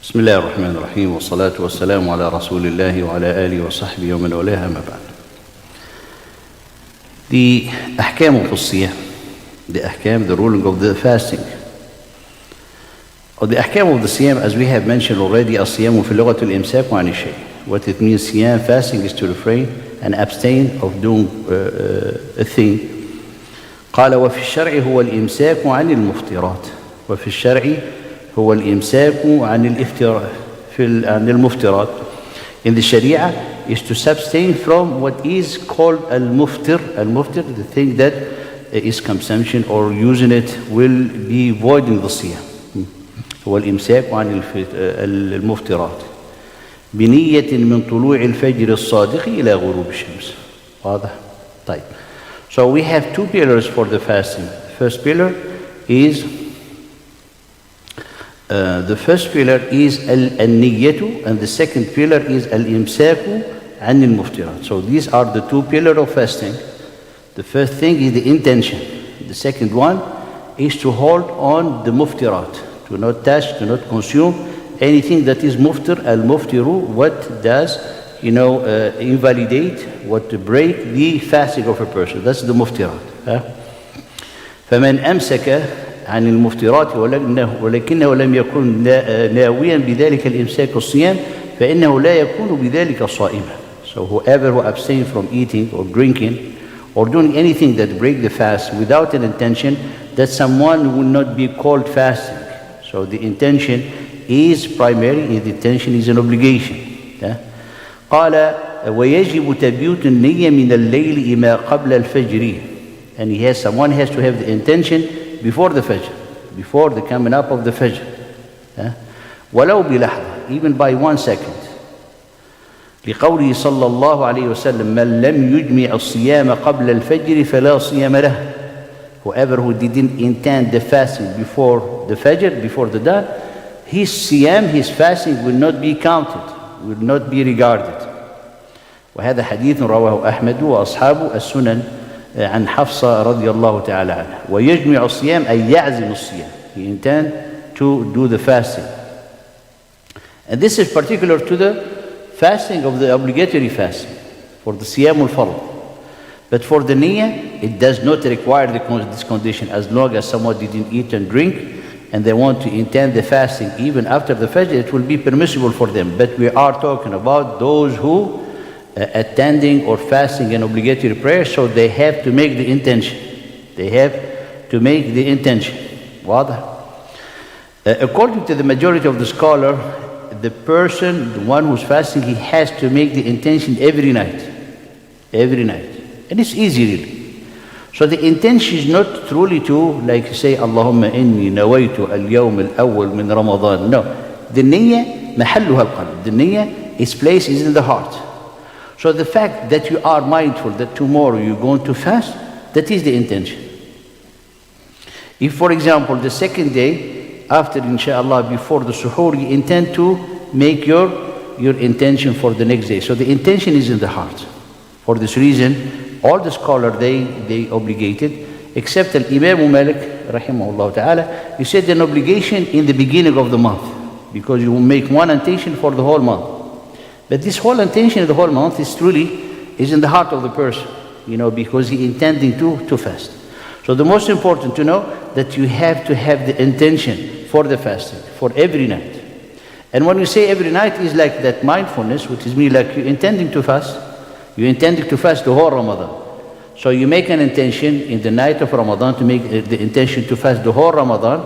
بسم الله الرحمن الرحيم والصلاة والسلام على رسول الله وعلى آله وصحبه ومن والاه أما بعد. The ahkam of الصيام, the ahkam, the ruling of the fasting. Or the ahkam of the siyam, as we have mentioned already, الصيام في اللغة الإمساك عن الشيء. What it means, siyam, fasting, is to refrain and abstain of doing a thing. قال وفي الشرع هو الإمساك عن المفطرات. وفي الشرع هو الإمساك عن المفطرات. In the Sharia is to abstain from what is called al-muftir. Al-muftir, the thing that is consumption or using it will be voiding the siyam. هو الإمساك عن المفطرات بنية من طلوع الفجر الصادق إلى غروب الشمس. واضح؟ طيب. So we have two pillars for the fasting. The first pillar is al-niyyatu, and the second pillar is al-imsaku an al-muftirat. So these are the two pillars of fasting. The first thing is the intention. The second one is to hold on the muftirat, to not touch, to not consume anything that is muftir. Al-muftiru, what does, invalidate, what to break the fasting of a person. That's the muftirat. فَمَنْ أَمْسَكَ عن المفترات ولكنه لم يكن ناويا بذلك الإمساك الصيام فإنه لا يكون بذلك صائما. So whoever who abstains from eating or drinking or doing anything that break the fast without an intention, that someone will not be called fasting. So the intention is primary, the intention is an obligation. قال ويجب تبييت النية من الليل إما قبل الفجر. And someone has to have the intention before the Fajr, before the coming up of the Fajr. ولو بلحظة, even by 1 second. لقوله صلى الله عليه وسلم من لم يجمع الصيام قبل الفجر فلا صيام له. Whoever who didn't intend the fasting before the Fajr, before the dawn, his siyam, his fasting will not be counted, will not be regarded. وهذا حديث رواه أحمد وأصحاب السنن عن حفصة رضي الله تعالى عنها. ويجمع الصيام أي يعزم الصيام. He intend to do the fasting. And this is particular to the fasting of the obligatory fasting, for the siyam al-fard. But for the niyyah, it does not require this condition. As long as someone didn't eat and drink, and they want to intend the fasting even after the Fajr, it will be permissible for them. But we are talking about those who attending or fasting an obligatory prayer, so they have to make the intention. They have to make the intention. واضح? According to the majority of the scholar, the person, the one who's fasting, he has to make the intention every night. Every night. And it's easy really. So the intention is not truly to, like say, Allahumma inni nawaitu al-yawm al-awwal min Ramadan. No. The niyyah, mahalluha al-qalb. The niyyah, its place is in the heart. So the fact that you are mindful that tomorrow you're going to fast, that is the intention. If, for example, the second day, after inshallah, before the suhoor, you intend to make your intention for the next day. So the intention is in the heart. For this reason, all the scholars, they obligated, except Al-Imam Malik, rahimahullah ta'ala, he said an obligation in the beginning of the month, because you will make one intention for the whole month. But this whole intention of the whole month is in the heart of the person, because he intending to fast. So the most important to know that you have to have the intention for the fasting, for every night. And when we say every night, is like that mindfulness, which is mean like you're intending to fast. You're intending to fast the whole Ramadan. So you make an intention in the night of Ramadan to make the intention to fast the whole Ramadan.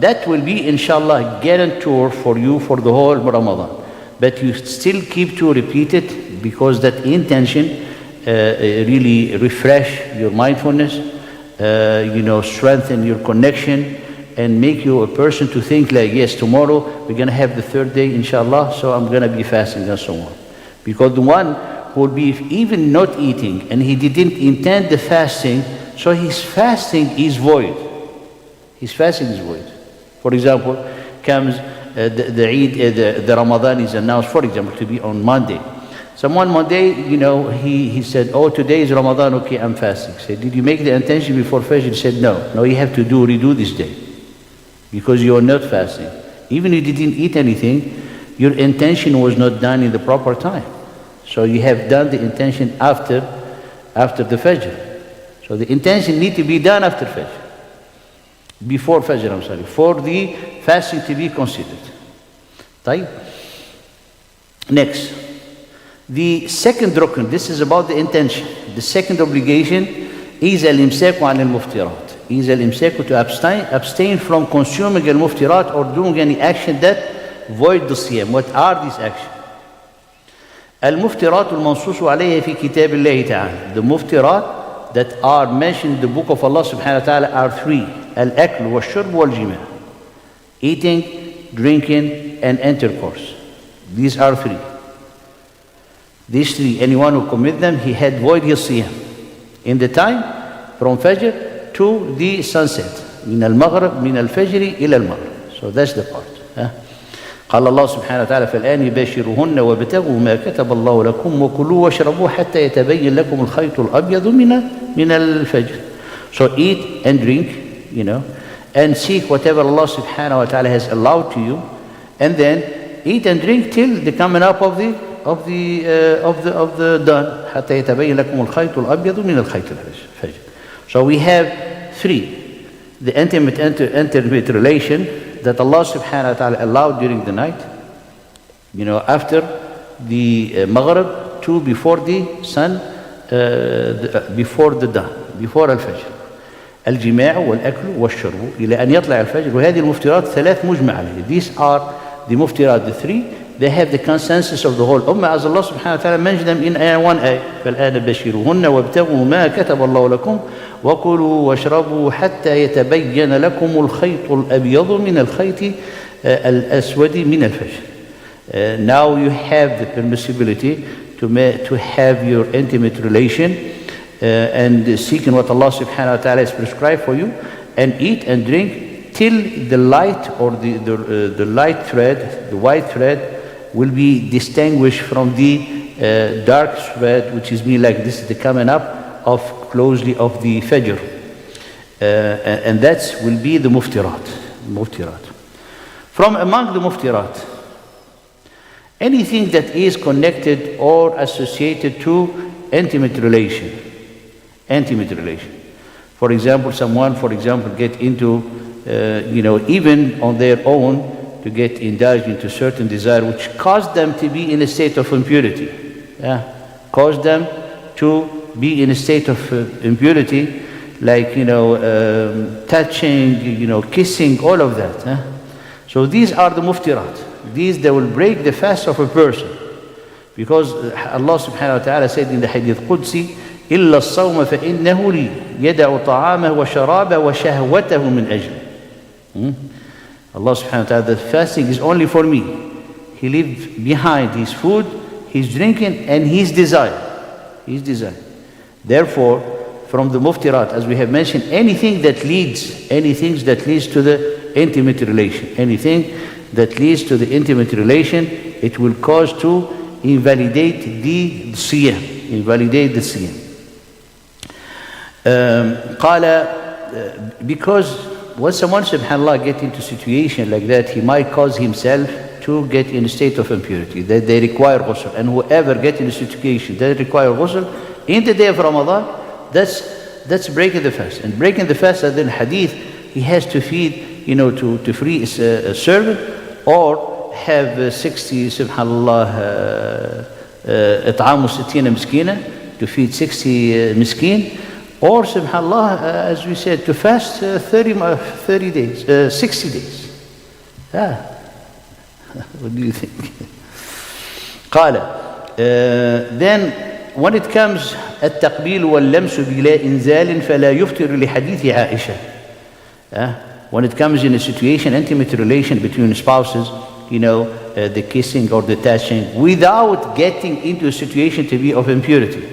That will be, inshallah, guarantor for you for the whole Ramadan. But you still keep to repeat it, because that intention really refresh your mindfulness, strengthen your connection, and make you a person to think like, yes, tomorrow we're going to have the third day, inshallah, so I'm going to be fasting and so on. Because the one who will be even not eating and he didn't intend the fasting, so his fasting is void. His fasting is void. For example, comes the Eid, the Ramadan is announced, for example, to be on Monday. Someone Monday, he said, oh, today is Ramadan, okay, I'm fasting. Said, did you make the intention before Fajr? He said, no, you have to redo this day, because you are not fasting. Even if you didn't eat anything, your intention was not done in the proper time. So you have done the intention after the Fajr. So the intention need to be done after Fajr. Before Fajr, I'm sorry. For the fasting to be considered. طيب. Next. The second rukn, this is about the intention. The second obligation is al-imsaku an al-muftirat. Is al-imsaku to abstain from consuming al-muftirat or doing any action that void the siyam. What are these actions? Al-muftirat al-mansusu alayha fi kitab Allah ta'ala. The muftirat that are mentioned in the book of Allah subhanahu wa ta'ala are three. Al-akl wal-shurb wal-jima'. Eating, drinking, and intercourse. These are three. These three, anyone who commit them, he had void his siyam. In the time, from Fajr to the sunset. من المغرب من الفجر إلى المغرب. So that's the part. قال الله سبحانه وتعالى فالآن يباشرهن وابتغوا ما كتب الله لكم وكلوا واشربوا حتى يتبين لكم الخيط الأبيض من الفجر. So eat and drink, and seek whatever Allah subhanahu wa ta'ala has allowed to you, and then eat and drink till the coming up of the dawn. حتى يتبين لكم الخيط الأبيض من الخيط الفجر. So we have three. The intimate relation that Allah subhanahu wa ta'ala allowed during the night, after the Maghrib to before the sun, before the dawn, before al-Fajr. الجماع والأكل والشرب إلى أن يطلع الفجر. وهذه المفترات ثلاث مجمع عليه. These are the muftirat, the three. They have the consensus of the whole ummah, as Allah subhanahu wa ta'ala mentioned them in one ayah. فالآن بشروهن وابتغوا ما كتب الله لكم وكلوا واشربوا حتى يتبين لكم الخيط الأبيض من الخيط الأسود من الفجر. Now you have the permissibility to have your intimate relation and seeking what Allah subhanahu wa ta'ala has prescribed for you, and eat and drink till the light or the light thread, the white thread, will be distinguished from the dark thread, which is like this is the coming up of closely of the Fajr. And that will be the muftirat. From among the muftirat, anything that is connected or associated to intimate relation. For example, someone, get into, even on their own, to get indulged into certain desire which caused them to be in a state of impurity. Caused them to be in a state of impurity, like, touching, kissing, all of that. So these are the muftirat. These, they will break the fast of a person. Because Allah subhanahu wa ta'ala said in the Hadith Qudsi, إِلَّا الصَّوْمَ فَإِنَّهُ لِي يَدَعُ طَعَامَهُ وَشَرَابَهُ وَشَهْوَتَهُ مِنْ أَجْلِ. Allah subhanahu wa ta'ala, the fasting is only for me. He leaves behind his food, his drinking, and his desire. Therefore, from the muftirat, as we have mentioned, anything that leads to the intimate relation, it will cause to invalidate the siyam. Because when someone, subhanAllah, get into a situation like that, he might cause himself to get in a state of impurity, that they require ghusl. And whoever get in a situation that require ghusl in the day of Ramadan, that's breaking the fast. And breaking the fast, as in hadith, he has to feed, to free a servant, or have 60, subhanAllah, إطعام 60 مسكينة, to feed 60 miskin, or subhanAllah, as we said, to fast 30 days, 60 days. What do you think? Then when it comes التقبيل واللمس بلا إنزال فلا يفطر لحديث عائشة. When it comes in a situation, intimate relation between spouses, the kissing or the touching, without getting into a situation to be of impurity.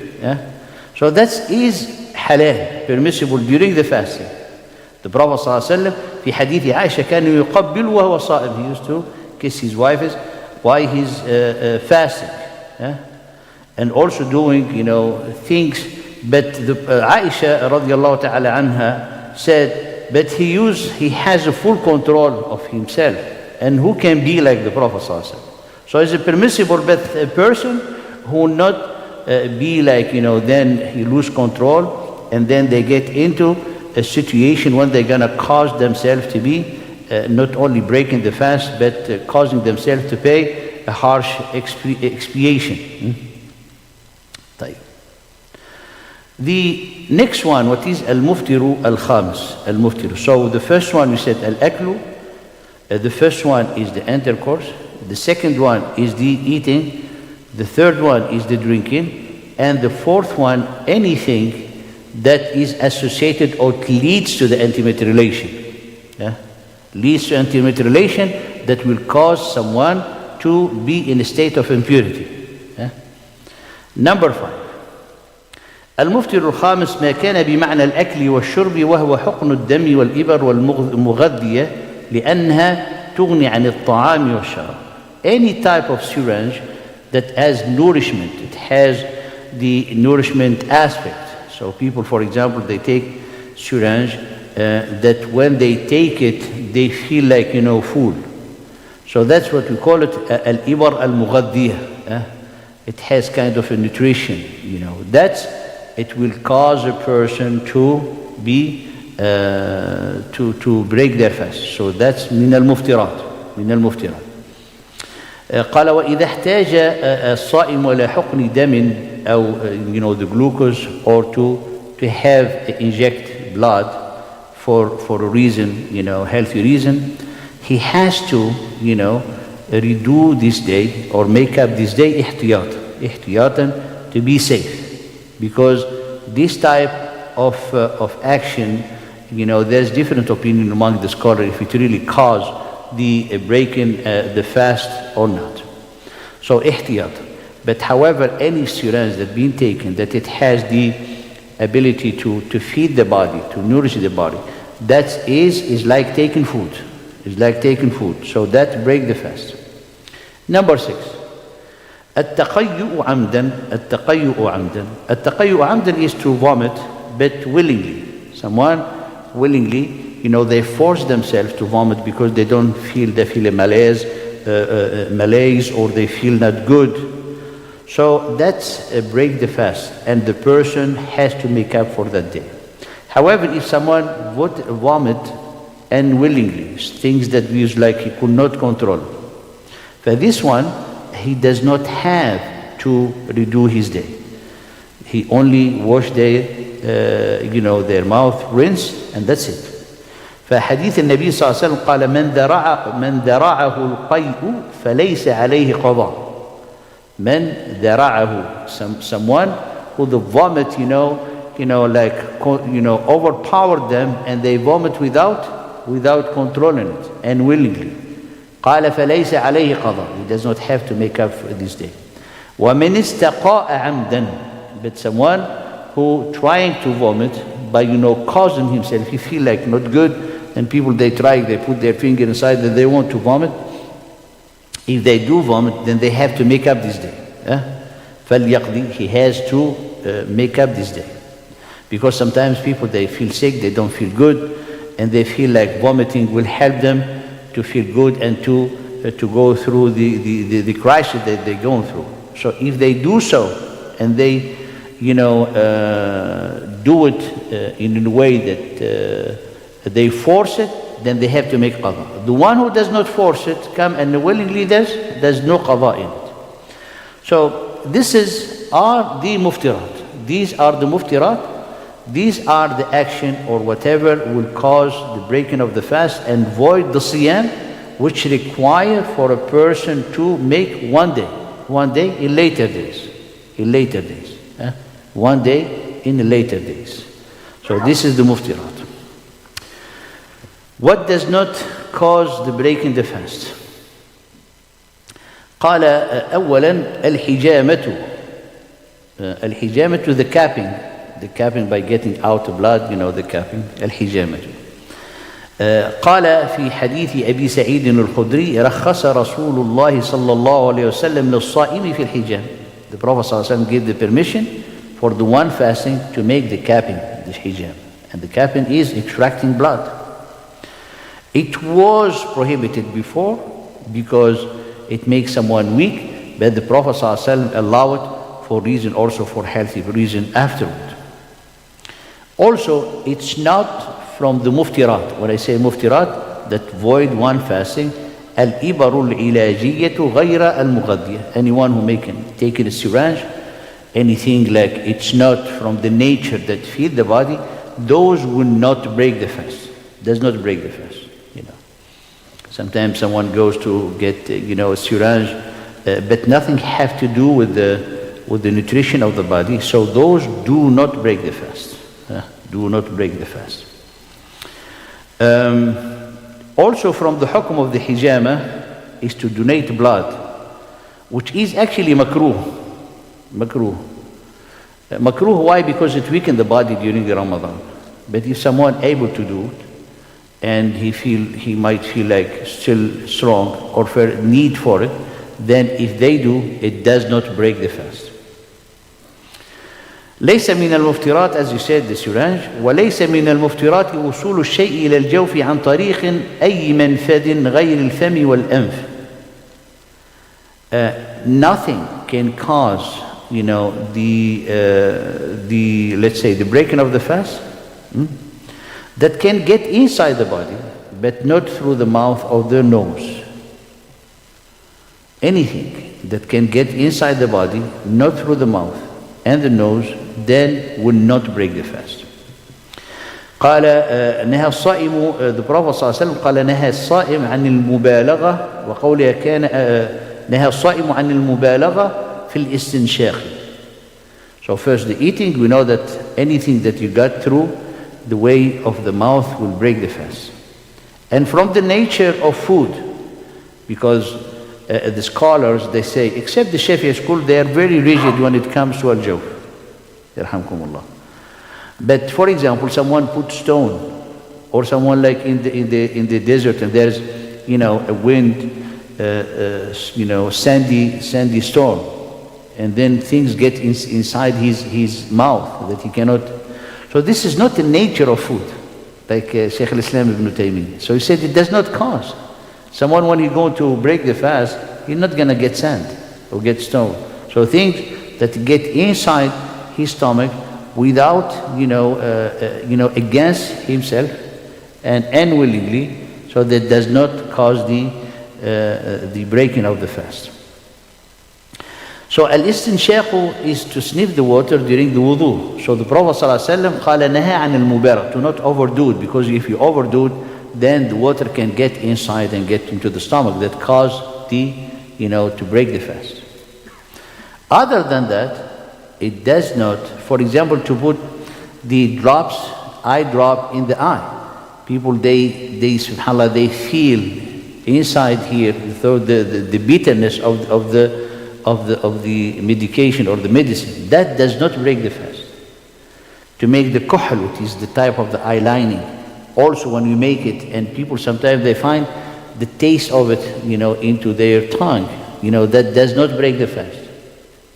So that is halal, permissible during the fasting. The Prophet ﷺ, في حديث عائشة, كان يقبل وهو صائم. He used to kiss his wife while he's fasting. And also doing, things. But Aisha radiallahu ta'ala anha said, but he has a full control of himself. and who can be like the Prophet ﷺ. So it's a permissible, but a person who will not be like, then he lose control, and then they get into a situation when they're going to cause themselves to be not only breaking the fast, but causing themselves to pay a harsh expiation. طيب. The next one, what is al-muftiru al-khams, al-muftiru. So the first one we said al-aklu, the first one is the intercourse, the second one is the eating, the third one is the drinking, and the fourth one, anything that is associated or leads to the intimate relation. Yeah? Leads to intimate relation that will cause someone to be in a state of impurity. Yeah? Number 5. المفتر الخامس ما كان بمعنى الأكل والشرب وهو حقن الدم والإبر والمغذية لأنها تغني عن الطعام والشراب. Any type of syringe that has nourishment, it has the nourishment aspect. So people, for example, they take syringe that when they take it, they feel like, full. So that's what we call it, al-ibar al-mughaddiya. It has kind of a nutrition, it will cause a person to be to break their fast. So that's من المفترات. قال وإذا احتاج الصائم إلى حقن دم أو the glucose, or to have inject blood for a reason, healthy reason, he has to redo this day or make up this day احتياطا to be safe. Because this type of action, there's different opinion among the scholars if it really caused the breaking the fast or not. So ihtiyat. But however, any syringe that being taken, that it has the ability to feed the body, to nourish the body, that is like taking food. It's like taking food. So that break the fast. Number 6. التقيؤ عمدا is to vomit, but willingly. Someone willingly, they force themselves to vomit because they feel a malaise, or they feel not good. So that's a break the fast, and the person has to make up for that day. However, if someone would vomit unwillingly, things that we use like he could not control, for this one, he does not have to redo his day. He only wash their mouth, rinse, and that's it. فحديث النبي صلى الله عليه وسلم قال من ذرعه القيء فليس عليه قضاء. من ذرعه, someone who the vomit, overpowered them, and they vomit without controlling it and willingly. قال فليس عليه قضاء. He does not have to make up for this day. ومن استقاء عمدا, but someone who trying to vomit by causing himself, he feel like not good, and people they put their finger inside that they want to vomit. If they do vomit, then they have to make up this day. فليقضي, he has to make up this day, because sometimes people they feel sick, they don't feel good, and they feel like vomiting will help them to feel good and to go through the crisis that they're going through. So if they do so, and they do it in a way that they force it, then they have to make qada. The one who does not force it, come and willingly there's no qada in it. So these are the muftirat. These are the muftirat. These are the action or whatever will cause the breaking of the fast and void the siyam, which require for a person to make one day in later days. One day in later days. So this is the muftirat. What does not cause the breaking the fast? قال أولا الحجامة, the capping by getting out the blood, the capping, الحجامة. قال في حديث أبي سعيد الخدري رخص رسول الله صلى الله عليه وسلم للصائم في الحجام. The Prophet صلى الله عليه وسلم gave the permission for the one fasting to make the capping, the hijab. And the capping is extracting blood. It was prohibited before because it makes someone weak, but the Prophet ﷺ allowed it for reason, also for healthy reason afterward. Also, it's not from the muftirat. When I say muftirat, that void one fasting, al-ibarul ilajiyatu ghayra al-mughadiyah. Anyone who take a syringe, anything like it's not from the nature that feed the body, those will not break the fast. Does not break the fast. Sometimes someone goes to get a syringe, but nothing have to do with the nutrition of the body. So those do not break the fast. Do not break the fast. Also from the hukum of the hijama is to donate blood, which is actually makruh. Makruh. Makruh, why? Because it weakens the body during the Ramadan. But if someone able to do it, and he might feel like still strong or for need for it, then if they do, it does not break the fast. ليس من المفترات, as you said, the syringe, وليس من المفترات وصول الشيء إلى الجوف عن طريق أي منفذ غير الفم والأنف. Nothing can cause, the let's say the breaking of the fast. That can get inside the body, but not through the mouth or the nose. Anything that can get inside the body, not through the mouth and the nose, then will not break the fast. قال نهى الصائم, the Prophet صلى الله عليه وسلم قال نهى الصائم عن المبالغة وقولها كان نهى الصائم عن المبالغة في الاستنشاق. So first the eating, we know that anything that you got through the way of the mouth will break the fast. And from the nature of food, because the scholars, they say, except the Shafi'i school, they are very rigid when it comes to al-jawf. Yarhamkumullah. But for example, someone put stone, or someone like in the desert, and there's a wind, sandy storm, and then things get inside his mouth that he cannot. So this is not the nature of food, like Shaykh al-Islam ibn Taymiyyah. So he said it does not cause. Someone, when he's going to break the fast, he's not going to get sand or get stone. So things that get inside his stomach without, against himself and unwillingly, so that does not cause the breaking of the fast. So al-istinshaq is to sniff the water during the wudu. So the Prophet ﷺ قال نهى عن المبالغة, to not overdo it, because if you overdo it, then the water can get inside and get into the stomach, that cause to break the fast. Other than that, it does not. For example, to put the eye drop in the eye. People, they subhanAllah, they feel inside here the bitterness of the medication or the medicine. That does not break the fast. To make the kuhl, which is the type of the eye lining, also when we make it, and people sometimes they find the taste of it, into their tongue, that does not break the fast.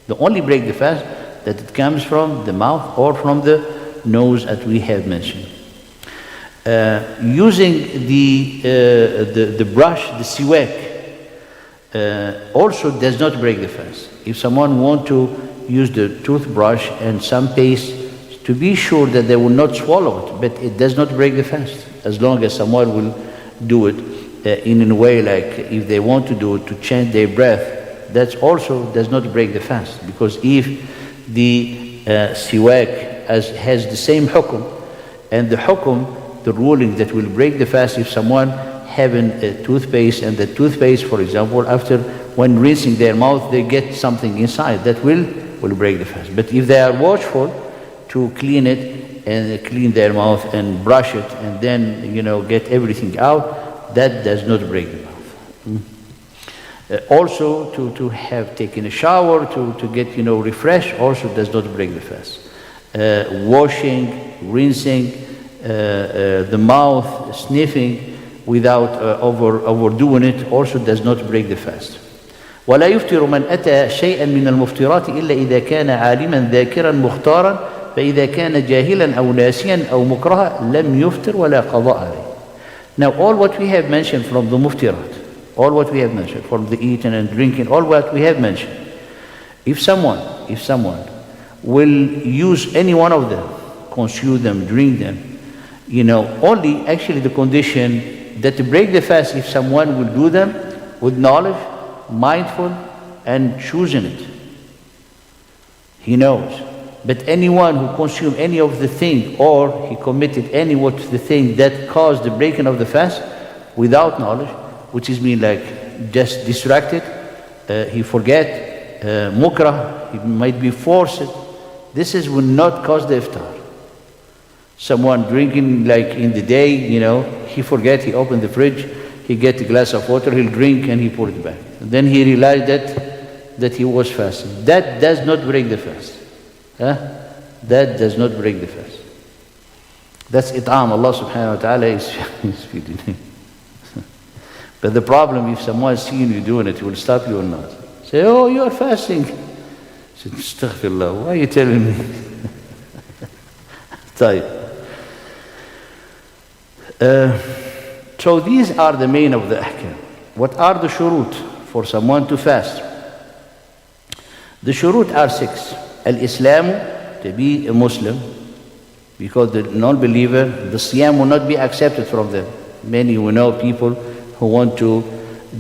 The only break the fast that it comes from the mouth or from the nose, as we have mentioned. Using the brush, the siwak, also does not break the fast. If someone wants to use the toothbrush and some paste, to be sure that they will not swallow it, but it does not break the fast, as long as someone will do it in a way like if they want to do it to change their breath, that also does not break the fast. Because if the siwak has the same hukum, and the hukum, the ruling that will break the fast, if someone having a toothpaste, and the toothpaste, for example, after when rinsing their mouth, they get something inside, that will break the fast. But if they are watchful to clean it and clean their mouth and brush it and then get everything out, that does not break the mouth. Also to have taken a shower to get refreshed also does not break the fast. Washing, rinsing the mouth, sniffing without overdoing it also does not break the fast. ولا يفطر من أتى شيئا من المفطرات إلا إذا كان عالما ذاكرا مختارا فإذا كان جاهلا أو ناسيا أو مكرها لم يفطر ولا قضاء عليه. Now, all what we have mentioned from the muftirat, all what we have mentioned, from the eating and drinking, all what we have mentioned, if someone will use any one of them, consume them, drink them, only actually the condition that to break the fast, if someone will do them with knowledge, mindful, and choosing it. He knows. But anyone who consumed any of the thing, or he committed any of the thing that caused the breaking of the fast without knowledge, which is mean like just distracted, he forget, mukrah, he might be forced, will not cause the iftar. Someone drinking like in the day, he forget, he opened the fridge, he get a glass of water, he'll drink and he pour it back. And then he realized that he was fasting. That does not break the fast. That does not break the fast. That's it'am. Allah subhanahu wa ta'ala is feeding him. But the problem, if someone is seeing you doing it, he will stop you or not. Say, oh, you are fasting. Say, astaghfirullah, why are you telling me? So these are the main of the ahkam. What are the shurut for someone to fast? The shurut are 6. Al-Islam, to be a Muslim, because the non-believer, the siyam will not be accepted from them. Many we know people who want to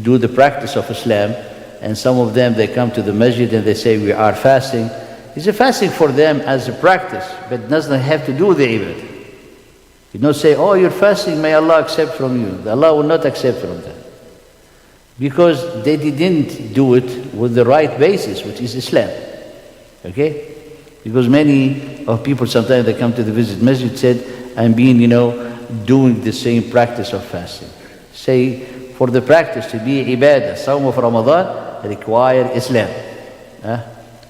do the practice of Islam, and some of them, they come to the masjid and they say, we are fasting. It's a fasting for them as a practice, but doesn't have to do with the ibadah. You don't say, oh, you're fasting, may Allah accept from you. Allah will not accept from them. Because they didn't do it with the right basis, which is Islam. Okay? Because many of people, sometimes they come to the visit masjid, said, I'm being, doing the same practice of fasting. Say, for the practice to be ibadah, Sawm of Ramadan, require Islam.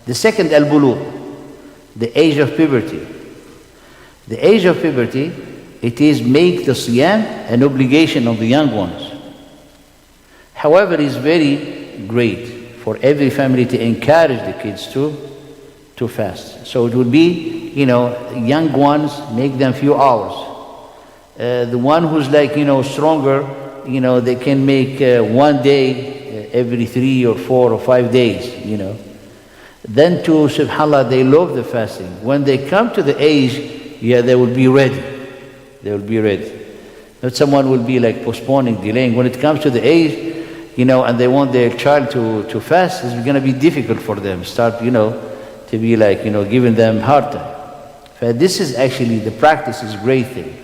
The second, al-bulugh, the age of puberty. The age of puberty, it is make the siyam an obligation of the young ones. However, it is very great for every family to encourage the kids to fast. So it would be, young ones, make them few hours. The one who's like, stronger, they can make 1 day every 3 or 4 or 5 days, Then too, subhanAllah, they love the fasting. When they come to the age, they will be ready. They will be ready. Not someone will be like postponing, delaying. When it comes to the age, and they want their child to fast, it's going to be difficult for them. Start, to be like, giving them hard time. But this is actually, the practice is a great thing.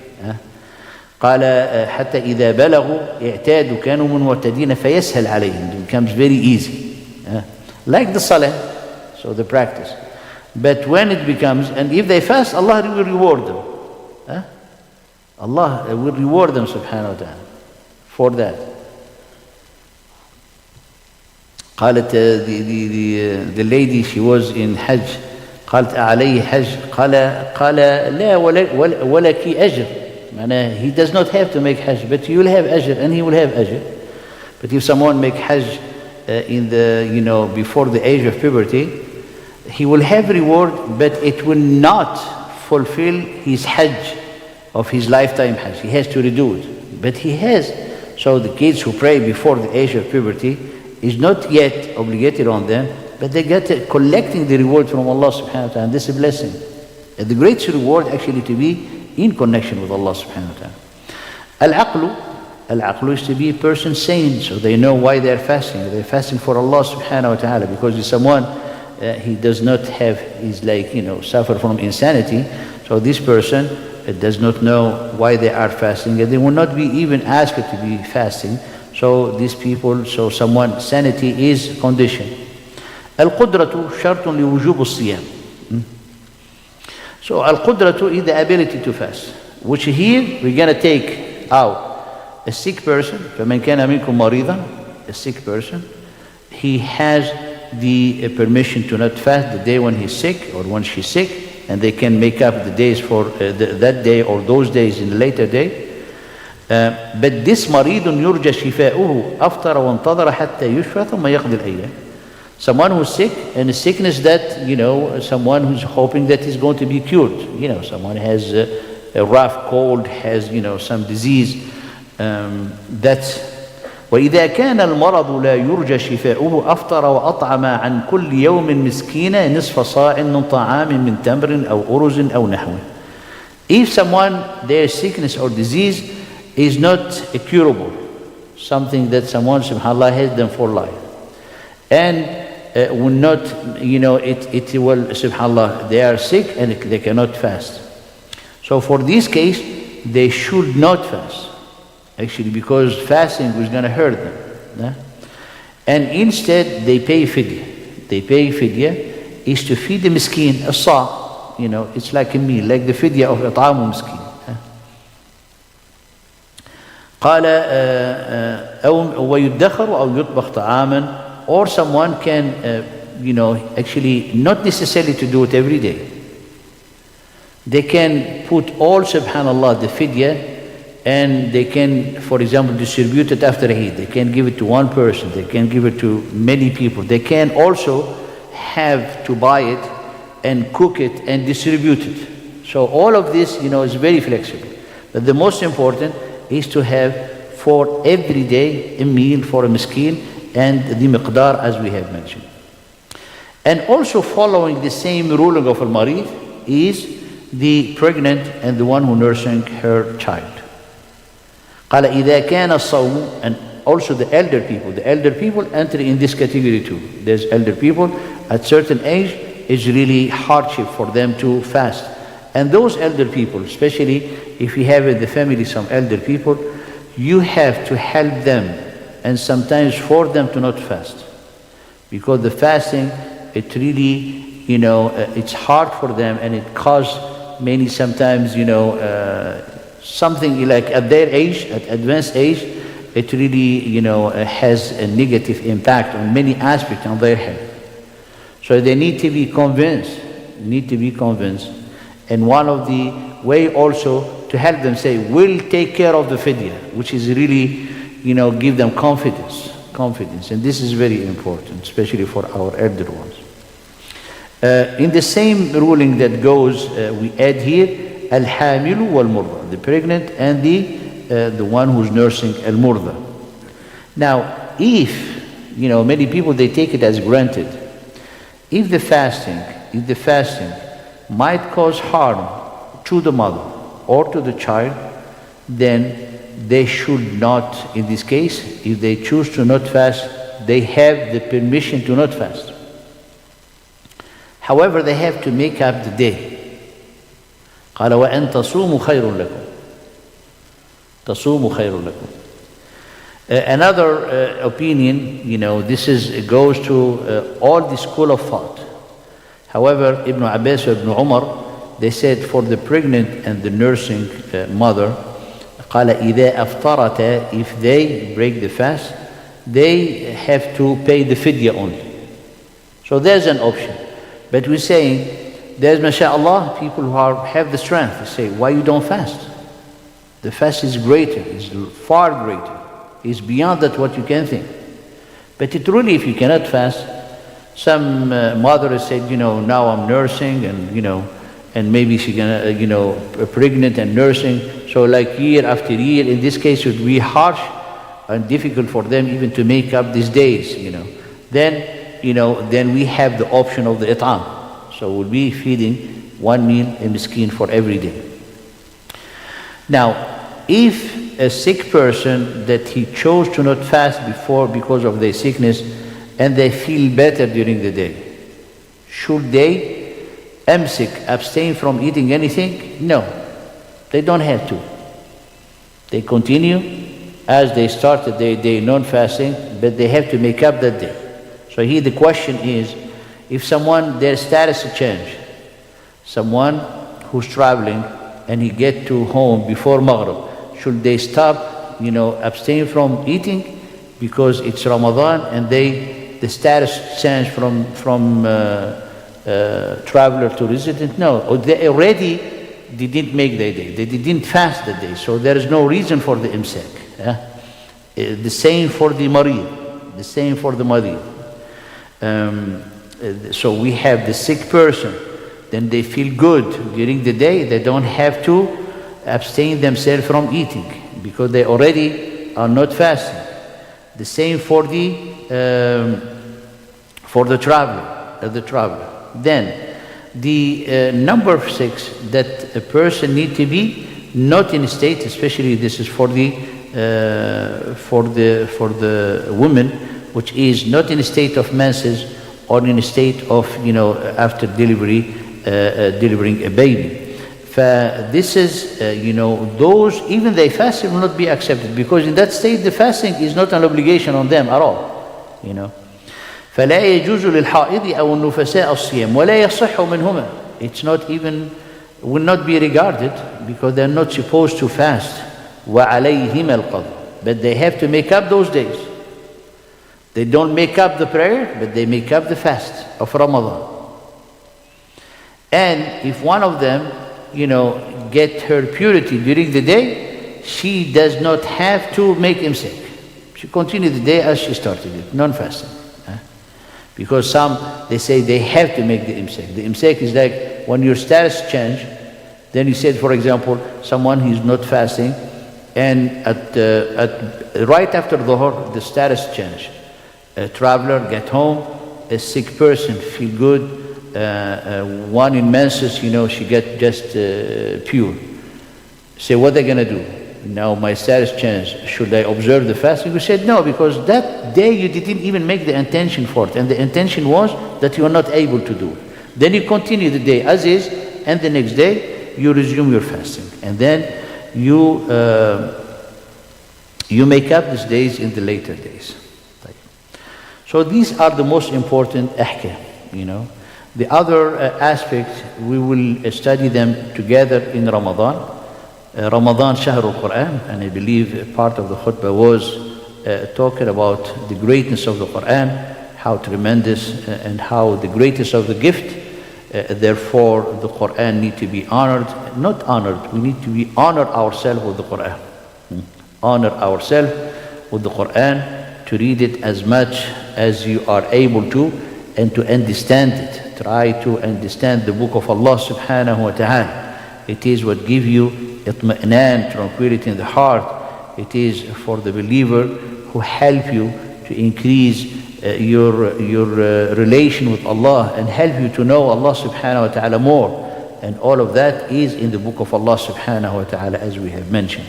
قال حتى إذا بلغوا اعتادوا كانوا منعتدين فيسهل عليهم. It becomes very easy. Like the salah, so the practice. But when it becomes, and if they fast, Allah will reward them. Allah will reward them, subhanahu wa ta'ala, for that. قالت the lady, she was in Hajj. قالت عليه حج قال لا ولك أجر. He does not have to make Hajj, but you will have Ajr and he will have Ajr. But if someone make Hajj in the before the age of puberty, he will have reward, but it will not fulfill his Hajj of his lifetime Hajj. He has to redo it. But he has. So the kids who pray before the age of puberty is not yet obligated on them, but they get collecting the reward from Allah subhanahu wa ta'ala. And this is a blessing. And the greatest reward actually to be in connection with Allah subhanahu wa ta'ala. Al-aqlu is to be a person sane, so they know why they are fasting. They're fasting for Allah subhanahu wa ta'ala, because if someone, he does not have, he's like, suffer from insanity, so this person does not know why they are fasting, and they will not be even asked to be fasting. So these people, so someone, sanity is condition. Al-qudratu shartun li wujub al-siyam. So al-qudratu is the ability to fast, which here we're going to take out a sick person. فَمَنْ كَانَ مِنْكُمْ مَرِيضًا, a sick person, he has the permission to not fast the day when he's sick or when she's sick, and they can make up the days for that day or those days in the later day. But this مريض يرجى شفاؤه أفطر وانتظر حتى يشفى ثم يقضي الأيام. Someone who's sick, and a sickness that, someone who's hoping that he's going to be cured. Someone has a rough cold, has, some disease, That's وإذا كان المرض لا يرجى شفاؤه أفطر وأطعم عن كل يوم مسكينا نصف صاع من طعام من تمر أو أرز أو نحوه. If someone, their sickness or disease is not curable, something that someone subhanAllah has them for life, and will not, it will subhanAllah, they are sick and they cannot fast. So for this case, they should not fast. Actually, because fasting was going to hurt them. Yeah? And instead, they pay fidya. They pay fidya is to feed the miskin, a sa', it's like a meal, like the fidya of إطعام miskin. قال أو ويدخر أو يطبخ طعاما, or someone can, actually not necessarily to do it every day. They can put all, subhanallah, the fidya, and they can, for example, distribute it after Eid. They can give it to one person. They can give it to many people. They can also have to buy it and cook it and distribute it. So all of this, is very flexible. But the most important is to have for every day a meal for a miskin and the miqdar as we have mentioned. And also following the same ruling of al-marid is the pregnant and the one who nursing her child. قال إذا كان الصوم, and also the elder people enter in this category too. There's elder people at certain age, it's really hardship for them to fast. And those elder people, especially if you have in the family some elder people, you have to help them and sometimes force them to not fast. Because the fasting, it really, it's hard for them and it causes many sometimes, something like at their age, at advanced age, it really, has a negative impact on many aspects on their health. So they need to be convinced, And one of the way also to help them say, we'll take care of the fidya, which is really, give them confidence. And this is very important, especially for our elder ones. In the same ruling that goes, we add here, Al-Hamilu wal-Murda, the pregnant and the one who's nursing al-Murda. Now, if, many people, they take it as granted. If the fasting might cause harm to the mother or to the child, then they should not, in this case, if they choose to not fast, they have the permission to not fast. However, they have to make up the day. قال وأن تصوموا خير لكم. Another opinion, this goes to all the school of thought. However, Ibn Abbas or Ibn Umar, they said for the pregnant and the nursing mother, قال إذا أفطرتا, if they break the fast, they have to pay the fidya only. So there's an option. But we're saying, there's, mashallah, people who have the strength to say, why you don't fast? The fast is greater, is far greater. It's beyond that what you can think. But it really, if you cannot fast, some mother has said, now I'm nursing and maybe she's gonna, pregnant and nursing. So like year after year, in this case, it would be harsh and difficult for them even to make up these days, Then we have the option of the it'am. So we'll be feeding one meal a miskin for every day. Now, if a sick person that he chose to not fast before because of their sickness and they feel better during the day, should they abstain from eating anything? No, they don't have to. They continue as they started their day non-fasting, but they have to make up that day. So here the question is, if someone, their status change, someone who's traveling and he get to home before Maghrib, should they stop, abstain from eating because it's Ramadan and the status change from traveler to resident? No, they already didn't make their day. They didn't fast the day, so there is no reason for the imsak. The same for the marid. So we have the sick person, then they feel good during the day, they don't have to abstain themselves from eating. because they already are not fasting. The same for the traveler. Then the number 6, that a person need to be not in a state, especially this is for the woman, which is not in a state of menses or in a state of, after delivery, delivering a baby. This is, those, even they fasting will not be accepted, because in that state the fasting is not an obligation on them at all. فلا يجوز للحائض أو النفساء الصيام ولا يصح منهما. It's not even, will not be regarded, because they're not supposed to fast. وعليهما القضاء. But they have to make up those days. They don't make up the prayer, but they make up the fast of Ramadan. And if one of them, get her purity during the day, she does not have to make imsak. She continue the day as she started it, non-fasting. Because some, they say they have to make the imsak. The imsak is like when your status change, then you said, for example, someone who is not fasting, and right after Dhuhr, the status change. A traveler get home, a sick person feel good, one in menses, she get just pure. Say, what are they going to do? Now my status changed. Should I observe the fasting? We said no, because that day you didn't even make the intention for it. And the intention was that you are not able to do it. Then you continue the day as is, and the next day you resume your fasting. And then you make up these days in the later days. So these are the most important ahkam, The other aspects, we will study them together in Ramadan. Ramadan Shahr al-Quran, and I believe part of the khutbah was talking about the greatness of the Quran, how tremendous and how the greatest of the gift. Therefore, the Quran need to be honored, not honored, we need to be honor ourselves with the Quran. Honor ourselves with the Quran, to read it as much as you are able to, and to understand it. Try to understand the book of Allah subhanahu wa ta'ala. It is what gives you itma'nan, tranquility in the heart. It is for the believer who help you to increase your relation with Allah, and help you to know Allah subhanahu wa ta'ala more. And all of that is in the book of Allah subhanahu wa ta'ala, as we have mentioned.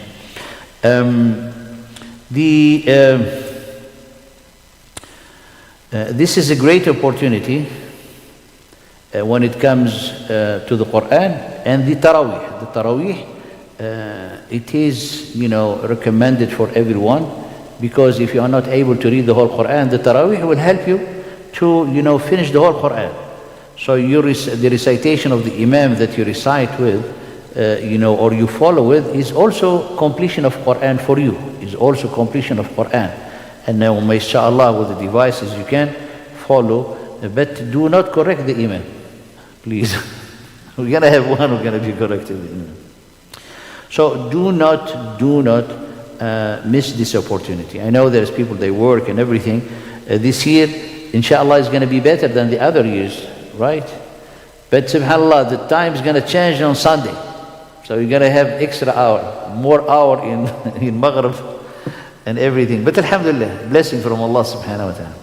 This is a great opportunity when it comes to the Quran and the Taraweeh. The Taraweeh, it is, recommended for everyone, because if you are not able to read the whole Quran, the Taraweeh will help you to, finish the whole Quran. So the recitation of the Imam that you recite with, or you follow with, is also completion of Quran for you. Is also completion of Quran. And now, mashallah, with the devices you can follow, but do not correct the Imam, please. We're going to have one who's going to be corrected. So do not miss this opportunity. I know there's people, they work and everything. This year, inshallah, is going to be better than the other years, right? But subhanallah, the time is going to change on Sunday. So you're going to have extra hour, more hour in Maghrib and everything. But alhamdulillah, blessing from Allah subhanahu wa ta'ala.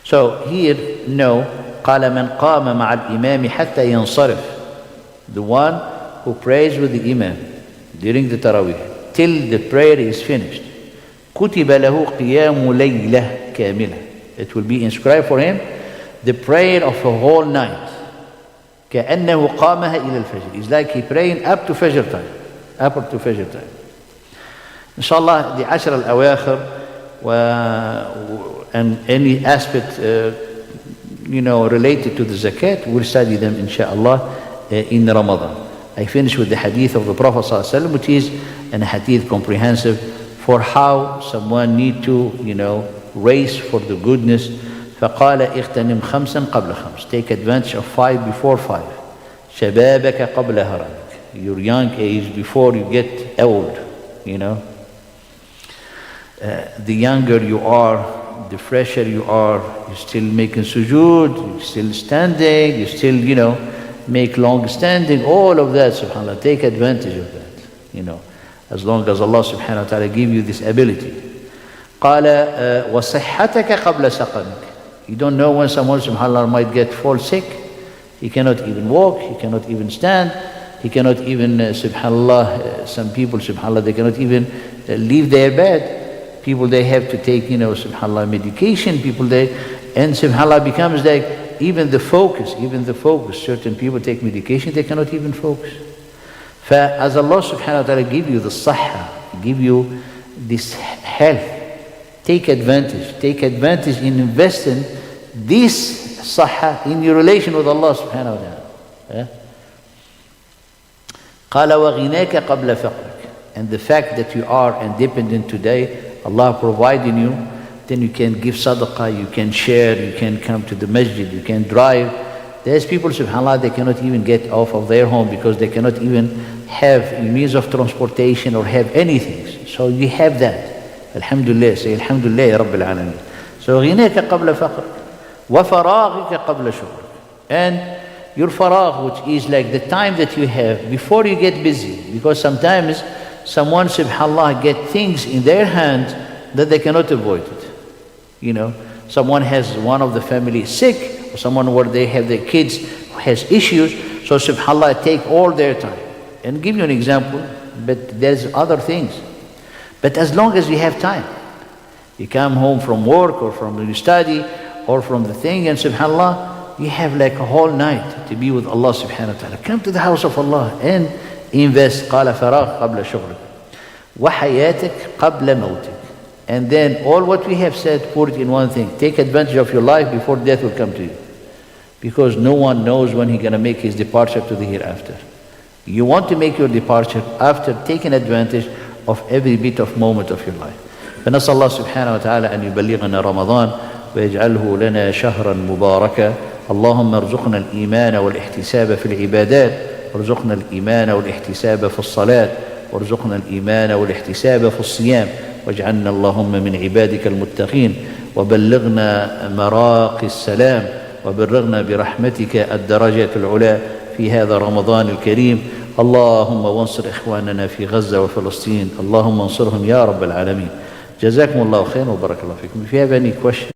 So here, no, قال من قام مع الإمام حتى ينصرف. The one who prays with the Imam during the Taraweeh till the prayer is finished. كتب له قيام ليلة كاملة. It will be inscribed for him the prayer of a whole night. كأنه قامها إلى الفجر. It's like he praying up to Fajr time. Up to Fajr time. Inshallah, the Ashr al-Awakhir and any aspect related to the zakat, we'll study them inshallah in Ramadan. I finish with the hadith of the Prophet ﷺ, which is a hadith comprehensive for how someone need to race for the goodness. فقال اغتنم خمسا قبل خمس. Take advantage of 5 before 5. شبابك قبل هرمك. Your young age before you get old. The younger you are, the fresher you are, you're still making sujood, you're still standing, you still, make long standing, all of that, subhanAllah. Take advantage of that, as long as Allah subhanahu wa ta'ala give you this ability. قال وصحتك قبل سقمك. You don't know when someone subhanAllah might fall sick. He cannot even walk, he cannot even stand, he cannot even subhanAllah, some people subhanAllah, they cannot even leave their bed. People, they have to take, subhanAllah, medication. People, and subhanAllah becomes like even the focus, certain people take medication, they cannot even focus. As Allah subhanahu wa ta'ala give you the sahha, give you this health, take advantage in investing this sahha in your relation with Allah subhanahu wa ta'ala. قال وغناك قبل فقرك. And the fact that you are independent today, Allah providing you, then you can give sadaqah, you can share, you can come to the masjid, you can drive. There's people, subhanAllah, they cannot even get off of their home because they cannot even have means of transportation or have anything. So you have that. Alhamdulillah, say Alhamdulillah ya Rabbil Alameen. So غناك قبل فقرك وفراغك قبل شغلك. And your faragh, which is like the time that you have before you get busy. Because sometimes someone, subhanAllah, get things in their hands that they cannot avoid it. Someone has one of the family sick, or someone where they have their kids who has issues, so subhanAllah take all their time. And give you an example, but there's other things. But as long as you have time, you come home from work or from your study or from the thing, and subhanAllah, you have like a whole night to be with Allah subhanahu wa ta'ala. Come to the house of Allah and invest. قال فراغ قبل شغلك وحياتك قبل موتك. And then all what we have said, put it in one thing. Take advantage of your life before death will come to you. Because no one knows when he's going to make his departure to the hereafter. You want to make your departure after taking advantage of every bit of moment of your life. فنسأل الله سبحانه وتعالى أن يبلغنا رمضان ويجعله لنا شهرا مباركا. اللهم ارزقنا الإيمان والاحتساب في العبادات، وارزقنا الإيمان والاحتساب في الصلاة، وارزقنا الإيمان والاحتساب في الصيام، واجعلنا اللهم من عبادك المتقين، وبلغنا مراقي السلام، وبلغنا برحمتك الدرجات العلى في هذا رمضان الكريم. اللهم وانصر إخواننا في غزة وفلسطين، اللهم انصرهم يا رب العالمين. جزاكم الله خيرا وبارك الله فيكم. If you have any question